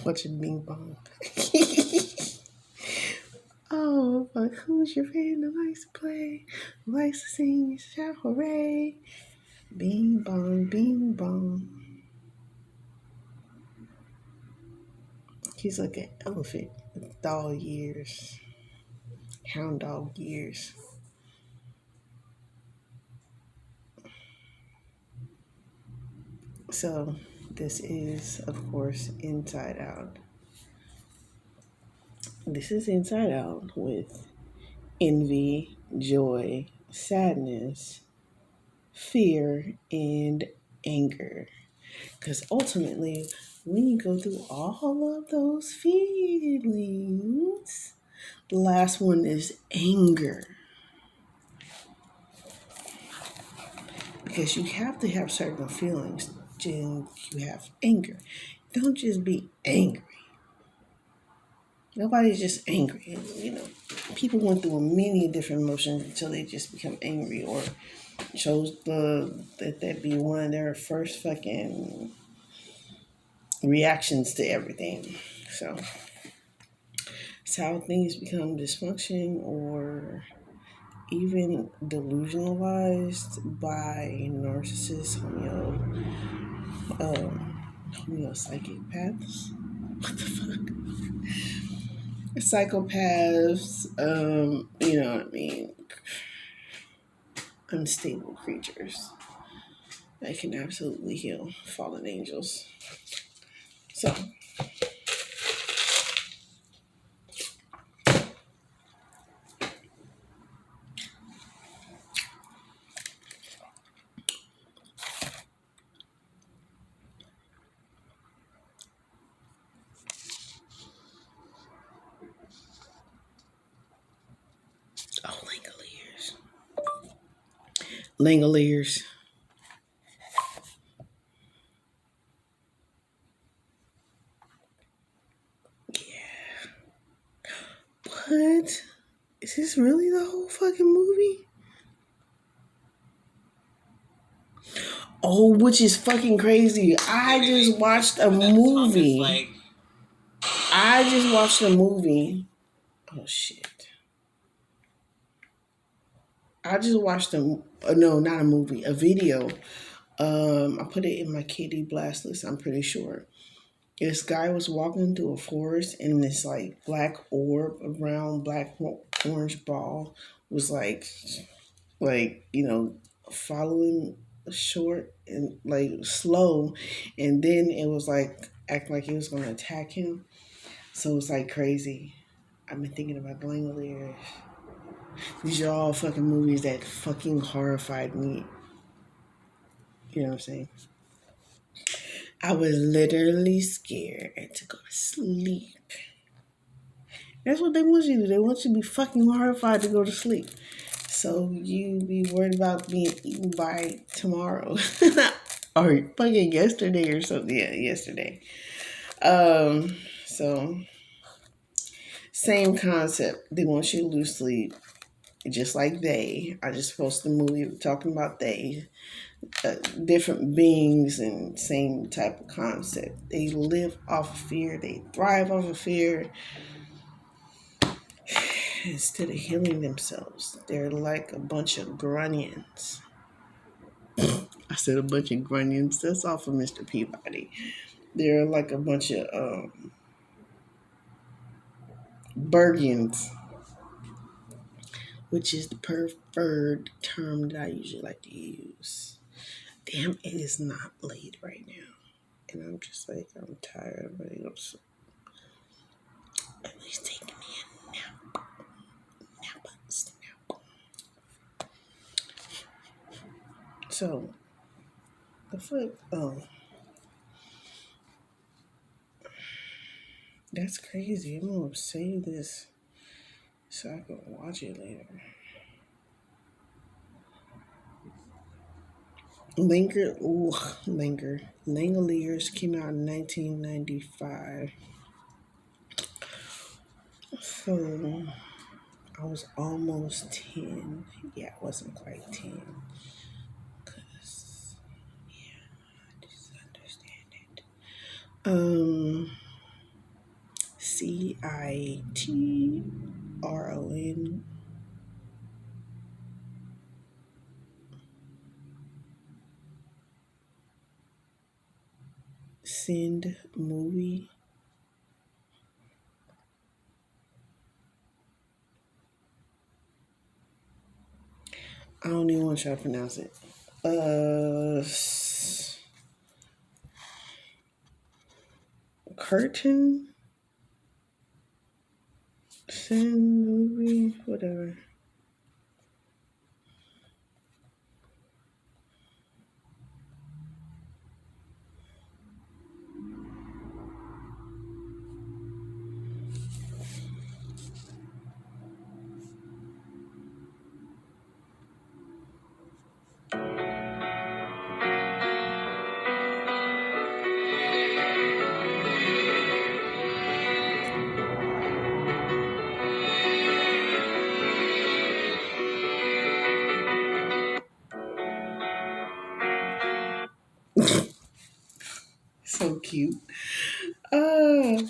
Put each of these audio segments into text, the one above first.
Watching Bing Bong. Oh, but who's your friend that likes to play? Who likes to sing and shout hooray? Bing bong, bing bong. He's like an elephant with dog ears, hound dog ears. So, this is, of course, Inside Out. This is Inside Out with envy, joy, sadness, fear, and anger. Because ultimately, when you go through all of those feelings, the last one is anger. Because you have to have certain feelings, then you have anger. Don't just be angry. Nobody's just angry. You know, people went through many different emotions until they just become angry or chose that be one of their first fucking reactions to everything. So it's how things become dysfunction or even delusionalized by narcissists, psychopaths. What the fuck? Psychopaths, you know what I mean? Unstable creatures that can absolutely heal fallen angels. So, oh, Langoliers. Langoliers. Yeah. What? Is this really the whole fucking movie? Oh, which is fucking crazy. I just watched a movie. I just watched a movie. Oh shit. I just watched no, not a movie, a video. I put it in my KD blast list, I'm pretty sure. This guy was walking through a forest and this like black orb, a round black orange ball was you know, following short and like slow, and then it was like act like it was gonna attack him. So it's like crazy. I've been thinking about Langoliers. These are all fucking movies that fucking horrified me. You know what I'm saying? I was literally scared to go to sleep. That's what they want you to do. They want you to be fucking horrified to go to sleep. So you be worried about being eaten by tomorrow. Or fucking yesterday or something. Yeah, yesterday. So same concept. They want you to lose sleep. Just like they. I just posted a movie talking about they. Different beings and same type of concept. They live off of fear. They thrive off of fear. Instead of healing themselves, they're like a bunch of grunions. I said a bunch of grunions. That's off of Mr. Peabody. They're like a bunch of Bergians, which is the preferred term that I usually like to use. Damn, it is not late right now. And I'm just like, I'm tired. I'm ready to go to sleep. At least take me a nap. Nap. So, the fuck? Oh, that's crazy. I'm gonna save this so I can watch it later. Langoliers came out in 1995. So I was almost 10. Yeah, I wasn't quite 10. Cause yeah, I just understand it. Citron. Send movie. I don't even want to try to pronounce it. Curtain. Send movie. Whatever. So cute. Uh.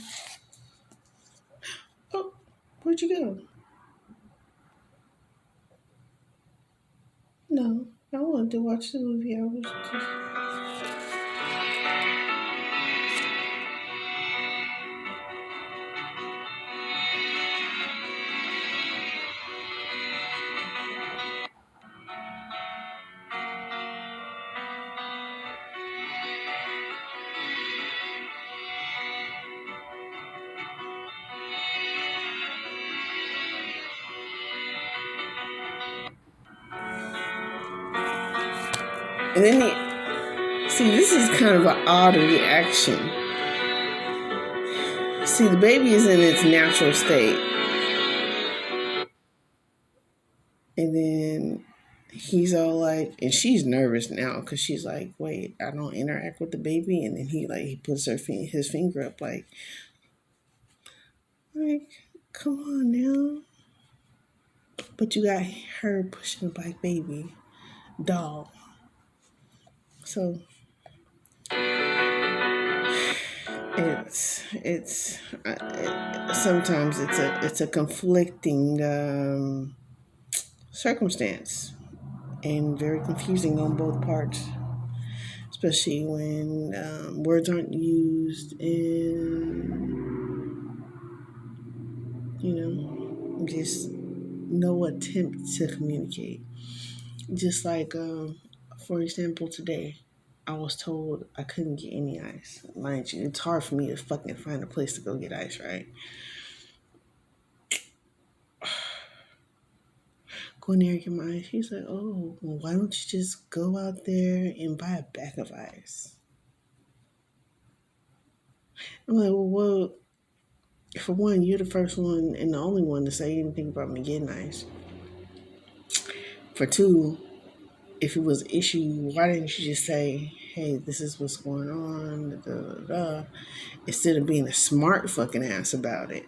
Oh, where'd you go? No, I wanted to watch the movie. I was just. And then see, this is kind of an odd reaction. See, the baby is in its natural state, and then he's all like, and she's nervous now because she's like, wait, I don't interact with the baby, and then he puts his finger up like, come on now. But you got her pushing a black baby doll, so sometimes it's a conflicting circumstance and very confusing on both parts, especially when words aren't used and just no attempt to communicate. Just like, for example, today I was told I couldn't get any ice. Mind you, it's hard for me to fucking find a place to go get ice, right? Go in there and get my ice. He's like, oh, well, why don't you just go out there and buy a bag of ice? I'm like, well, for one, you're the first one and the only one to say anything about me getting ice. For two, if it was an issue, why didn't you just say, hey, this is what's going on, da, da, da, instead of being a smart fucking ass about it?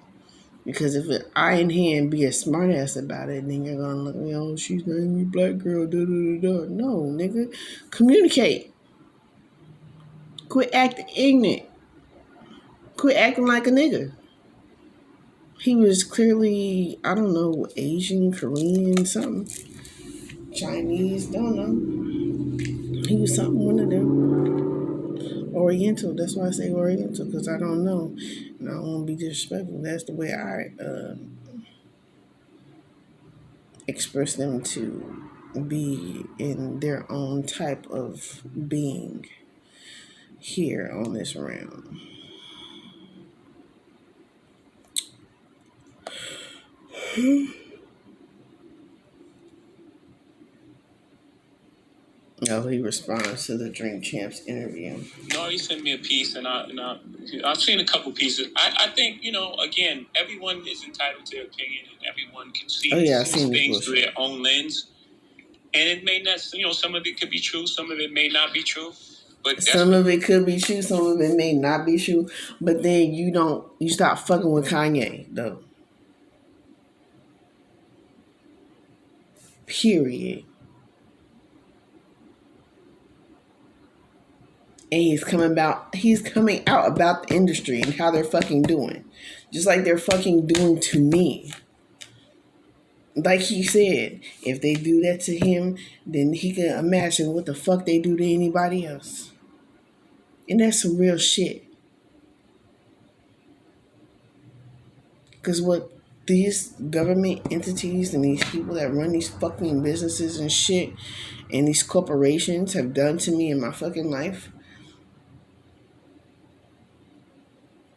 Because if I in hand be a smart ass about it, then you're gonna look, oh, she's an angry black girl, da da da da. No, nigga, communicate. Quit acting ignorant. Quit acting like a nigga. He was clearly, I don't know, Asian, Korean, something, Chinese, don't know. He was something, one of them. Oriental, that's why I say Oriental, because I don't know. And I don't want to be disrespectful. That's the way I express them to be in their own type of being here on this realm. No, he responds to the Dream Champs interview. No, he sent me a piece, and I've seen a couple pieces. I think again, everyone is entitled to their opinion, and everyone can see things through their own lens. And it may not, some of it could be true, some of it may not be true. But some of it could be true, some of it may not be true. But then you stop fucking with Kanye though. Period. and he's coming out about the industry and how they're fucking doing, just like they're fucking doing to me. Like he said, if they do that to him, then he can imagine what the fuck they do to anybody else. And that's some real shit. Because what these government entities and these people that run these fucking businesses and shit and these corporations have done to me in my fucking life,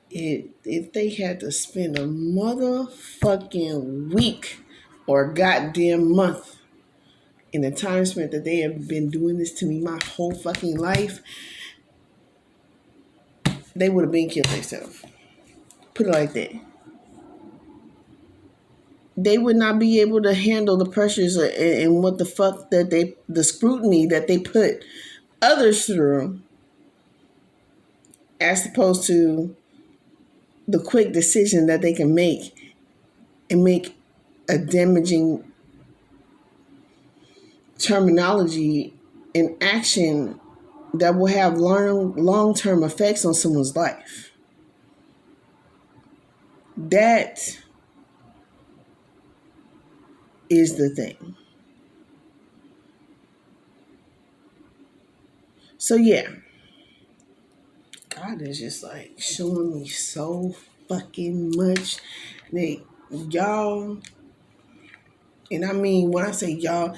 if they had to spend a motherfucking week or goddamn month in the time spent that they have been doing this to me my whole fucking life, they would have been killed themselves. Put it like that. They would not be able to handle the pressures and what the fuck that the scrutiny that they put others through, as opposed to the quick decision that they can make and make a damaging terminology and action that will have long-term effects on someone's life. That is the thing. So yeah, God is just like showing me so fucking much. Y'all, and I mean when I say y'all,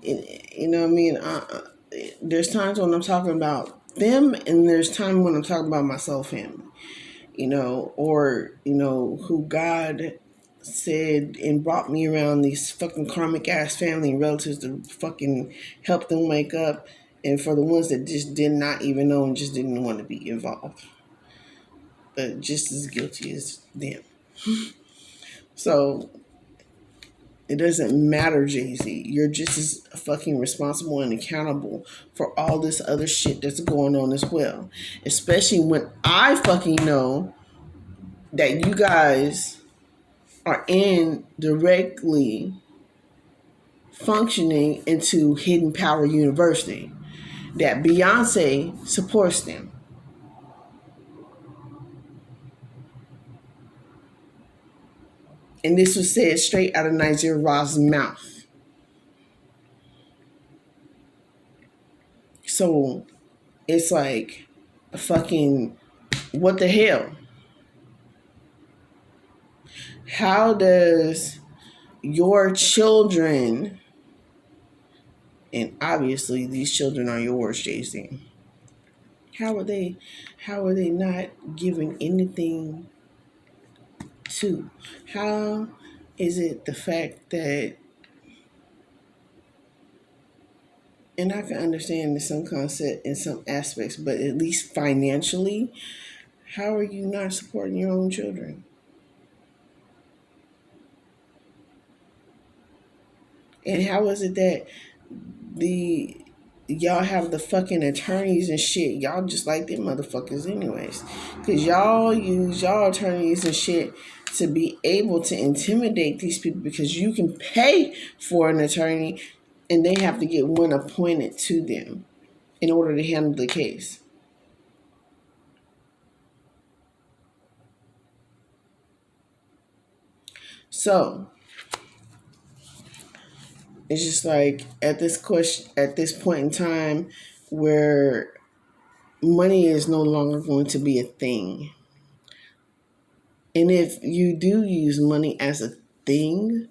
you know what I mean. There's times when I'm talking about them, and there's times when I'm talking about myself, family. Or who God said and brought me around these fucking karmic ass family and relatives to fucking help them wake up, and for the ones that just did not even know and just didn't want to be involved, but just as guilty as them. So it doesn't matter, Jay-Z. You're just as fucking responsible and accountable for all this other shit that's going on as well. Especially when I fucking know that you guys are indirectly functioning into Hidden Power University, that Beyonce supports them. And this was said straight out of Nigeria Ross's mouth. So it's like a fucking what the hell? How does your children, and obviously these children are yours, Jay-Z, how are they not giving anything to? How is it the fact that, and I can understand in some concept in some aspects, but at least financially, how are you not supporting your own children? And how is it that the y'all have the fucking attorneys and shit? Y'all just like them motherfuckers anyways. Because y'all use y'all attorneys and shit to be able to intimidate these people, because you can pay for an attorney and they have to get one appointed to them in order to handle the case. So it's just like at this point in time where money is no longer going to be a thing. And if you do use money as a thing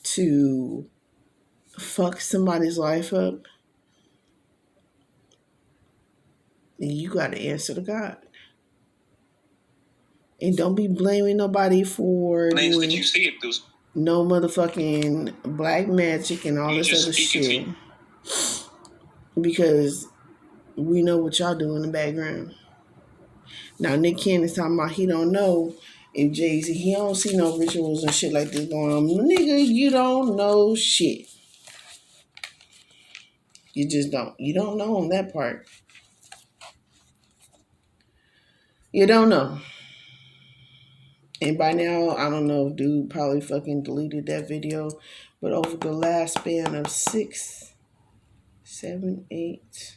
to fuck somebody's life up, then you got to answer to God. And don't be blaming nobody for no motherfucking black magic and all this other shit. Because we know what y'all do in the background. Now Nick Cannon's talking about he don't know if Jay-Z, he don't see no rituals and shit like this going on. Nigga, you don't know shit. You just don't. You don't know on that part. You don't know. And by now, I don't know if dude probably fucking deleted that video. But over the last span of 6, 7, 8,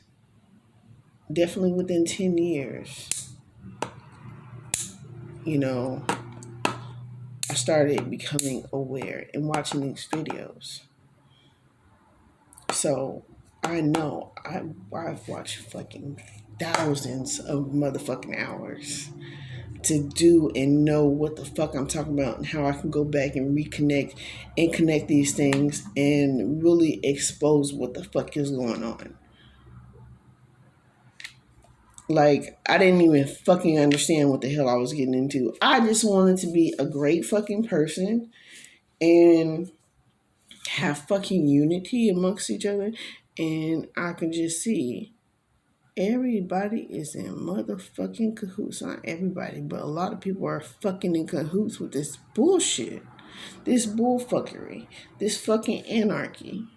definitely within 10 years, you know, I started becoming aware and watching these videos. So I know I've watched fucking thousands of motherfucking hours to do and know what the fuck I'm talking about and how I can go back and reconnect and connect these things and really expose what the fuck is going on. Like, I didn't even fucking understand what the hell I was getting into. I just wanted to be a great fucking person and have fucking unity amongst each other. And I can just see everybody is in motherfucking cahoots. Not everybody, but a lot of people are fucking in cahoots with this bullshit. This bullfuckery. This fucking anarchy.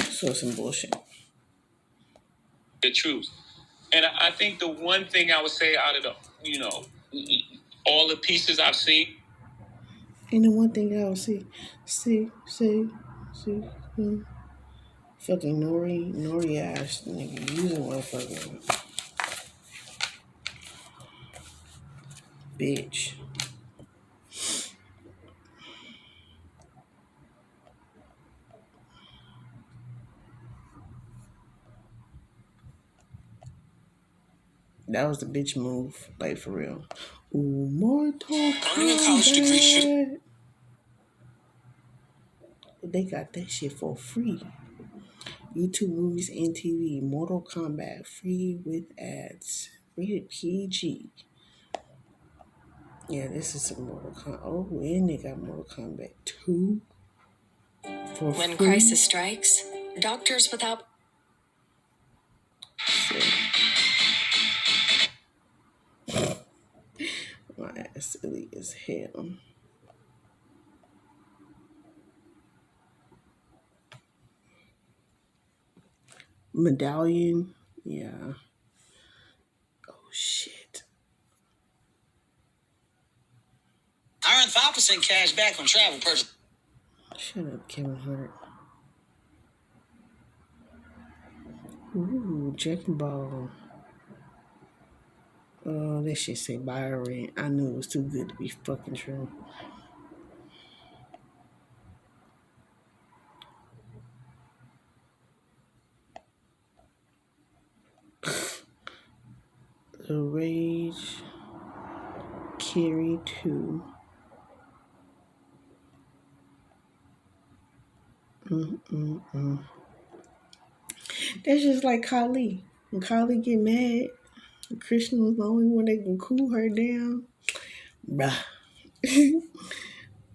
So some bullshit. The truth. And I think the one thing I would say out of the, all the pieces I've seen. And the one thing I would see. Fucking Nori ass nigga using motherfucking bitch. That was the bitch move, like for real. Ooh, Mortal Kombat. They got that shit for free. YouTube movies and TV. Mortal Kombat free with ads. Rated PG. Yeah, this is some Mortal Kombat. Oh, and they got Mortal Kombat 2 for when free. Crisis strikes, Doctors Without... My ass silly as hell. Medallion. Yeah. Oh, shit. I earn 5% cash back on travel purchase. Shut up, Kevin Hart. Ooh, Jack and Ball. Oh, that shit say buy or rent. I knew it was too good to be fucking true. The Rage Carry 2. That's just like Kali. When Kali get mad, Christian was the only one that can cool her down. Bruh.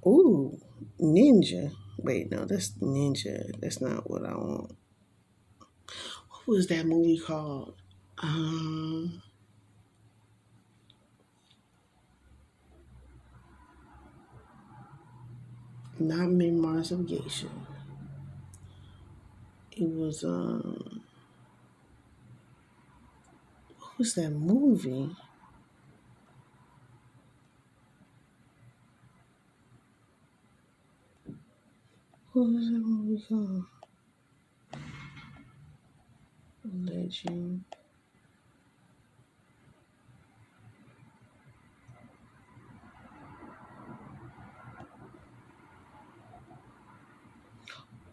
Ooh, Ninja. Wait, no, that's Ninja. That's not what I want. What was that movie called? Not Memoirs of Geisha. It was what was that movie? What was that movie called? Legend.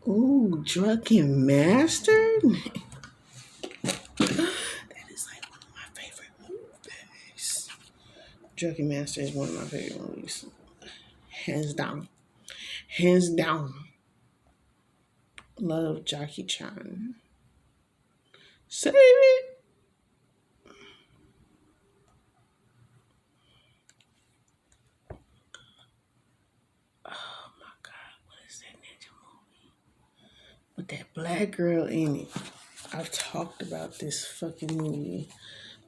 Ooh, Drunken Master? That is like one of my favorite movies. Drunken Master is one of my favorite movies. Hands down. Hands down. Love Jackie Chan. Save it. Oh my God, what is that ninja movie? With that black girl in it. I've talked about this fucking movie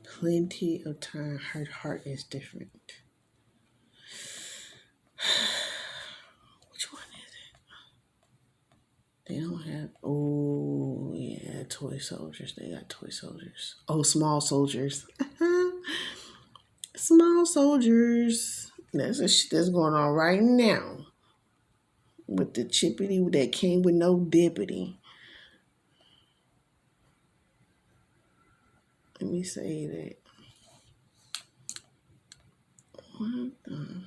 plenty of time. Her heart is different. Which one is it? They don't have. Oh yeah, toy soldiers. They got toy soldiers. Oh, small soldiers. Small soldiers. That's a shit that's going on right now with the chippity that came with no dippity. me say that. What the?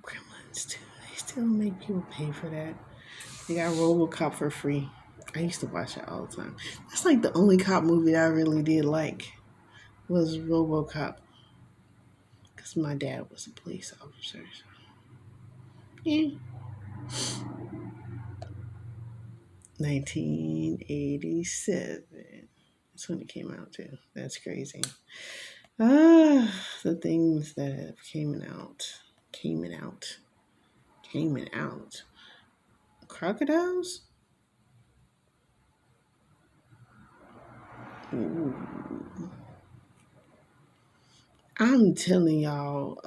Gremlins too. They still make people pay for that. They got RoboCop for free. I used to watch it all the time. That's like the only cop movie that I really did like was RoboCop because my dad was a police officer. So. Yeah. 1987. That's when it came out too. That's crazy. Ah, the things that have came out. Crocodiles? Ooh. I'm telling y'all,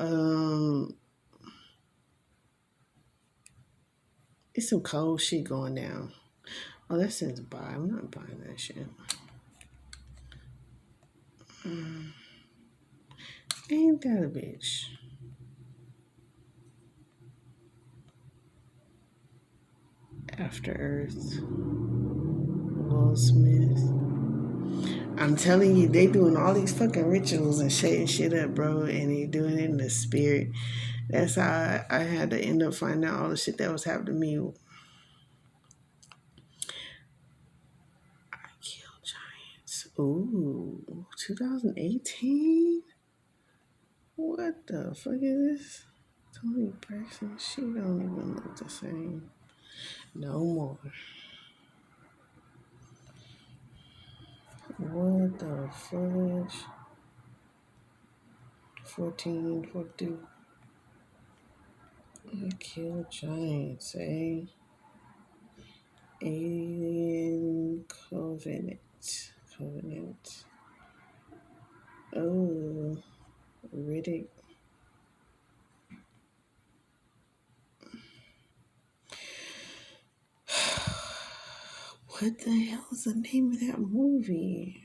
it's some cold shit going down. Oh, that says buy. I'm not buying that shit. Ain't that a bitch? After Earth, Will Smith. I'm telling you, they doing all these fucking rituals and shitting shit up, bro, and they doing it in the spirit. That's how I had to end up finding out all the shit that was happening to me. I Kill Giants. Ooh, 2018? What the fuck is this? Tony Braxton, she don't even look the same. No more. What the fudge? 1442. I Kill Giants, eh? Alien Covenant. Oh, Riddick. What the hell is the name of that movie?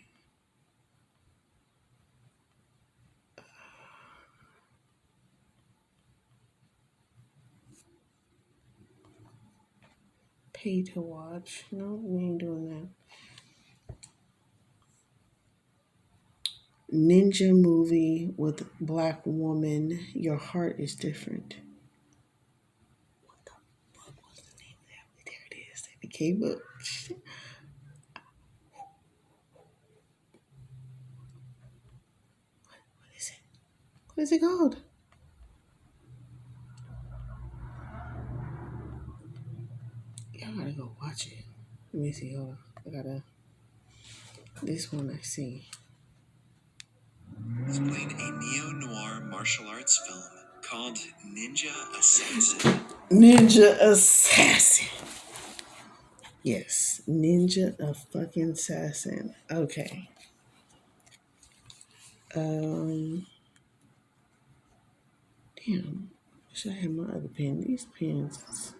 Pay to watch. No, we ain't doing that. Ninja movie with black woman. Your heart is different. What the fuck was the name of that? There it is. It became up. What is it? What is it called? Y'all gotta go watch it. Let me see. Hold on. I gotta. This one I see. Explain a neo-noir martial arts film called Ninja Assassin. Ninja Assassin. Yes, Ninja a fucking assassin. Okay. Damn. Should I have my other pen? These pens.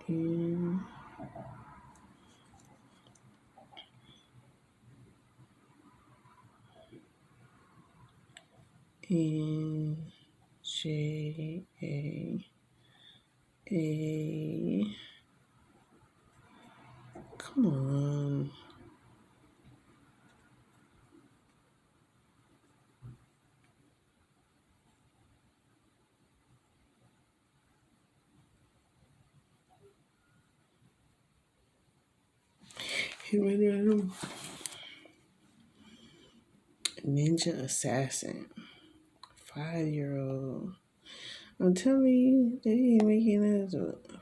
And NJA. Come on. Here we go. Ninja Assassin. 5-year-old. I'm telling you, they ain't making us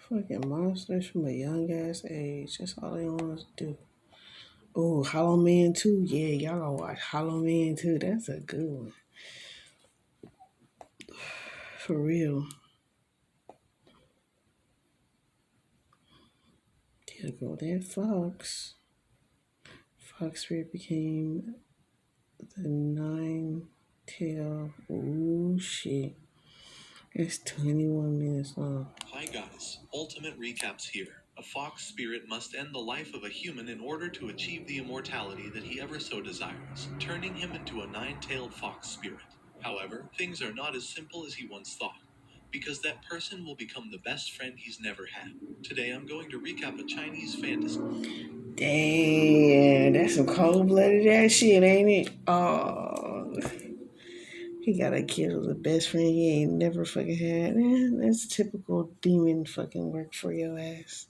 fucking monsters from a young ass age. That's all they want us to do. Oh, Hollow Man 2. Yeah, y'all gotta watch Hollow Man 2. That's a good one. For real. There go that fox. Fox Spirit became the nine tail. Ooh, shit. It's 21 minutes long. Hi guys, ultimate recaps here. A fox spirit must end the life of a human in order to achieve the immortality that he ever so desires, turning him into a nine-tailed fox spirit. However, things are not as simple as he once thought. because that person will become the best friend he's never had. Today I'm going to recap a Chinese fantasy. Damn, that's some cold blooded ass shit, ain't it? Oh, he gotta kill the best friend he ain't never fucking had. That's typical demon fucking work for your ass.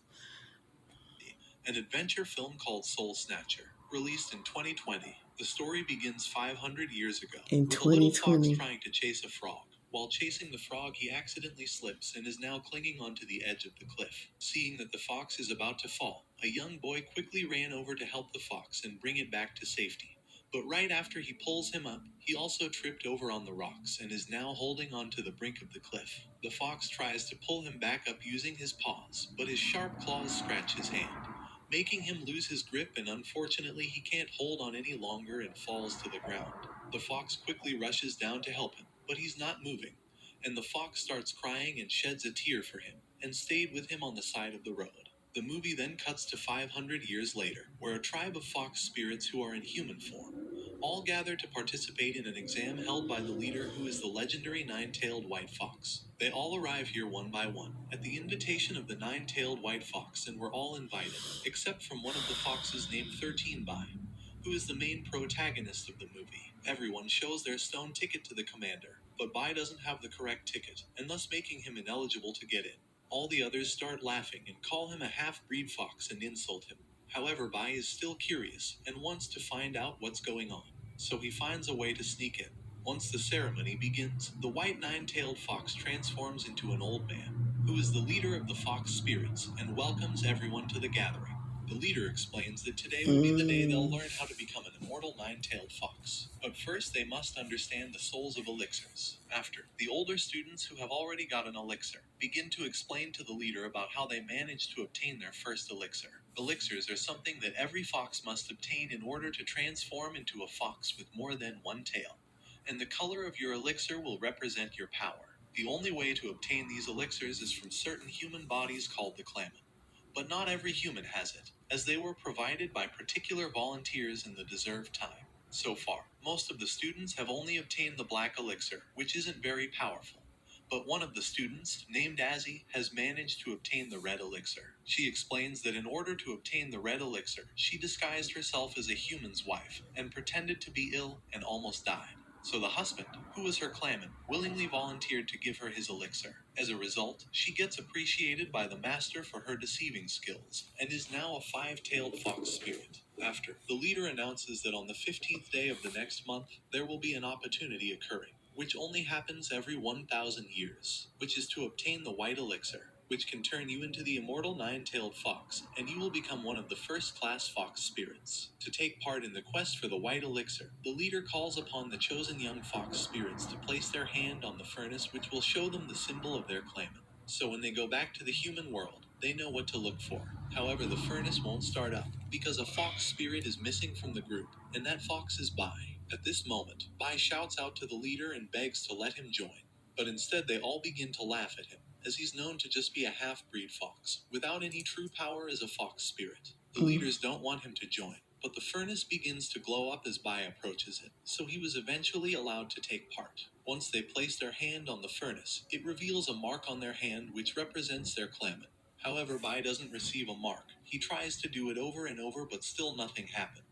An adventure film called Soul Snatcher, released in 2020. The story begins 500 years ago, In with a little fox 2020. trying to chase a frog. While chasing the frog, he accidentally slips and is now clinging onto the edge of the cliff. Seeing that the fox is about to fall, a young boy quickly ran over to help the fox and bring it back to safety. But right after he pulls him up, he also tripped over on the rocks and is now holding onto the brink of the cliff. The fox tries to pull him back up using his paws, but his sharp claws scratch his hand, making him lose his grip, and unfortunately he can't hold on any longer and falls to the ground. The fox quickly rushes down to help him, but he's not moving, and the fox starts crying and sheds a tear for him, and stayed with him on the side of the road. The movie then cuts to 500 years later, where a tribe of fox spirits who are in human form all gather to participate in an exam held by the leader, who is the legendary nine-tailed white fox. They all arrive here one by one, at the invitation of the nine-tailed white fox, and were all invited, except from one of the foxes named 13 Bai, who is the main protagonist of the movie. Everyone shows their stone ticket to the commander, but Bai doesn't have the correct ticket, and thus making him ineligible to get in. All the others start laughing and call him a half-breed fox and insult him. However, Bai is still curious and wants to find out what's going on, so he finds a way to sneak in. Once the ceremony begins, the white nine-tailed fox transforms into an old man, who is the leader of the fox spirits and welcomes everyone to the gathering. The leader explains that today will be the day they'll learn how to become an immortal nine-tailed fox. But first they must understand the souls of elixirs. After, the older students who have already got an elixir begin to explain to the leader about how they managed to obtain their first elixir. Elixirs are something that every fox must obtain in order to transform into a fox with more than one tail, and the color of your elixir will represent your power. The only way to obtain these elixirs is from certain human bodies called the claman. But not every human has it, as they were provided by particular volunteers in the deserved time. So far, most of the students have only obtained the black elixir, which isn't very powerful. But one of the students, named Azzy, has managed to obtain the red elixir. She explains that in order to obtain the red elixir, she disguised herself as a human's wife and pretended to be ill and almost died. So the husband, who was her claman, willingly volunteered to give her his elixir. As a result, she gets appreciated by the master for her deceiving skills, and is now a five-tailed fox spirit. After, the leader announces that on the 15th day of the next month, there will be an opportunity occurring, which only happens every 1,000 years, which is to obtain the white elixir, which can turn you into the immortal nine-tailed fox, and you will become one of the first-class fox spirits. To take part in the quest for the white elixir, the leader calls upon the chosen young fox spirits to place their hand on the furnace, which will show them the symbol of their claimant. So when they go back to the human world, they know what to look for. However, the furnace won't start up, because a fox spirit is missing from the group, and that fox is Bai. At this moment, Bai shouts out to the leader and begs to let him join. But instead they all begin to laugh at him, as he's known to just be a half-breed fox, without any true power as a fox spirit. The leaders don't want him to join, but the furnace begins to glow up as Bai approaches it, so he was eventually allowed to take part. Once they place their hand on the furnace, it reveals a mark on their hand which represents their claimant. However, Bai doesn't receive a mark. He tries to do it over and over, but still nothing happened.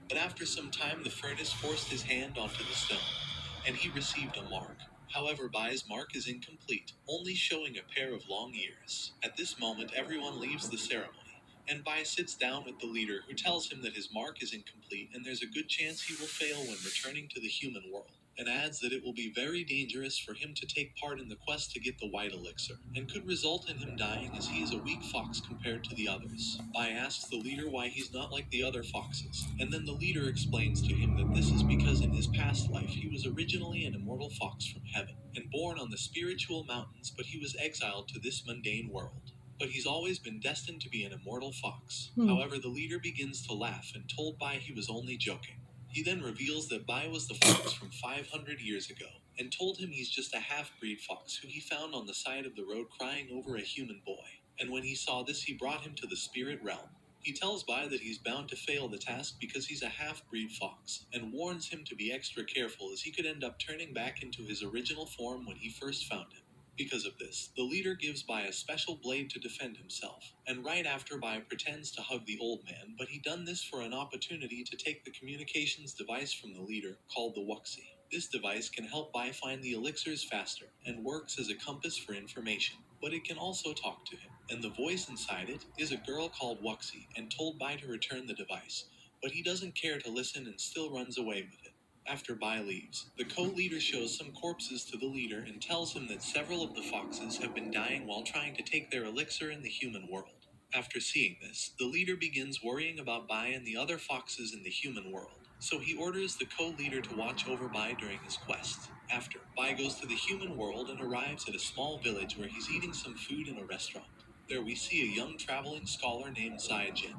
But after some time, the furnace forced his hand onto the stone, and he received a mark. However, Bai's mark is incomplete, only showing a pair of long ears. At this moment, everyone leaves the ceremony, and Bai sits down with the leader, who tells him that his mark is incomplete and there's a good chance he will fail when returning to the human world, and adds that it will be very dangerous for him to take part in the quest to get the white elixir, and could result in him dying, as he is a weak fox compared to the others. Bai asks the leader why he's not like the other foxes, and then the leader explains to him that this is because in his past life he was originally an immortal fox from heaven, and born on the spiritual mountains, but he was exiled to this mundane world. but he's always been destined to be an immortal fox. Hmm. However, the leader begins to laugh and told Bai he was only joking. He then reveals that Bai was the fox from 500 years ago, and told him he's just a half-breed fox who he found on the side of the road crying over a human boy. And when he saw this, he brought him to the spirit realm. He tells Bai that he's bound to fail the task because he's a half-breed fox, and warns him to be extra careful as he could end up turning back into his original form when he first found him. Because of this, the leader gives Bai a special blade to defend himself, and right after Bai pretends to hug the old man, but he done this for an opportunity to take the communications device from the leader, called the Wuxi. This device can help Bai find the elixirs faster, and works as a compass for information, but it can also talk to him, and the voice inside it is a girl called Wuxi, and told Bai to return the device, but he doesn't care to listen and still runs away with it. After Bai leaves, the co-leader shows some corpses to the leader and tells him that several of the foxes have been dying while trying to take their elixir in the human world. After seeing this, the leader begins worrying about Bai and the other foxes in the human world, so he orders the co-leader to watch over Bai during his quest. After, Bai goes to the human world and arrives at a small village where he's eating some food in a restaurant. There we see a young traveling scholar named Zai Jin,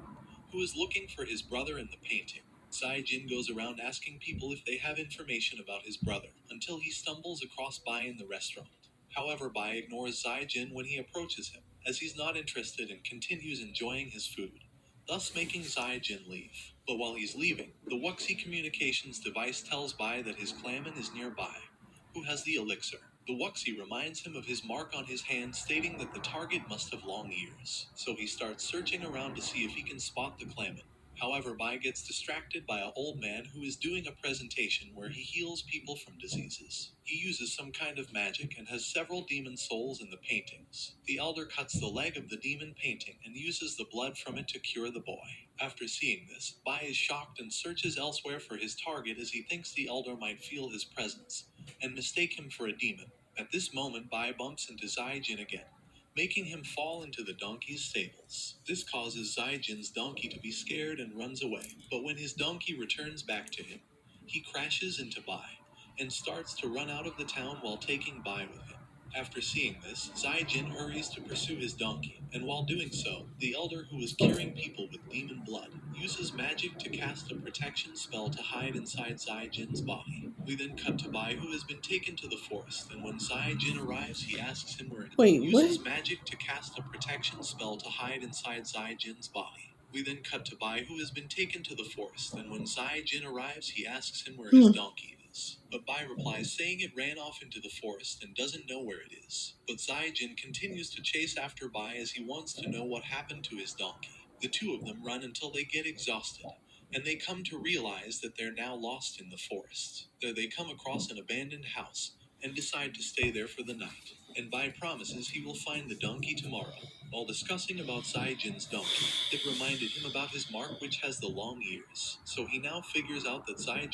who is looking for his brother in the painting. Sai Jin goes around asking people if they have information about his brother, until he stumbles across Bai in the restaurant. However, Bai ignores Sai Jin when he approaches him, as he's not interested and continues enjoying his food, thus making Sai Jin leave. But while he's leaving, the Wuxi communications device tells Bai that his clanman is nearby, who has the elixir. The Wuxi reminds him of his mark on his hand, stating that the target must have long ears, so he starts searching around to see if he can spot the clanman. However, Bai gets distracted by an old man who is doing a presentation where he heals people from diseases. He uses some kind of magic and has several demon souls in the paintings. The elder cuts the leg of the demon painting and uses the blood from it to cure the boy. After seeing this, Bai is shocked and searches elsewhere for his target as he thinks the elder might feel his presence and mistake him for a demon. At this moment, Bai bumps into Zai Jin again, making him fall into the donkey's stables. This causes Zai Jin's donkey to be scared and runs away, but when his donkey returns back to him, he crashes into Bai and starts to run out of the town while taking Bai with him. After seeing this, Zai Jin hurries to pursue his donkey, and while doing so, the elder who is curing people with demon blood uses magic to cast a protection spell to hide inside Zai Jin's body. We then cut to Bai, who has been taken to the forest, and when Zai Jin arrives, he asks him where it is. Wait, Uses what? magic to cast a protection spell to hide inside Zai Jin's body. We then cut to Bai, who has been taken to the forest, and when Zai Jin arrives, he asks him where his donkey is. But Bai replies saying it ran off into the forest and doesn't know where it is. But Zai Jin continues to chase after Bai as he wants to know what happened to his donkey. The two of them run until they get exhausted, and they come to realize that they're now lost in the forest. There they come across an abandoned house and decide to stay there for the night, and Bai promises he will find the donkey tomorrow. While discussing about Saijin's donkey, it reminded him about his mark, which has the long ears, so he now figures out that Saijin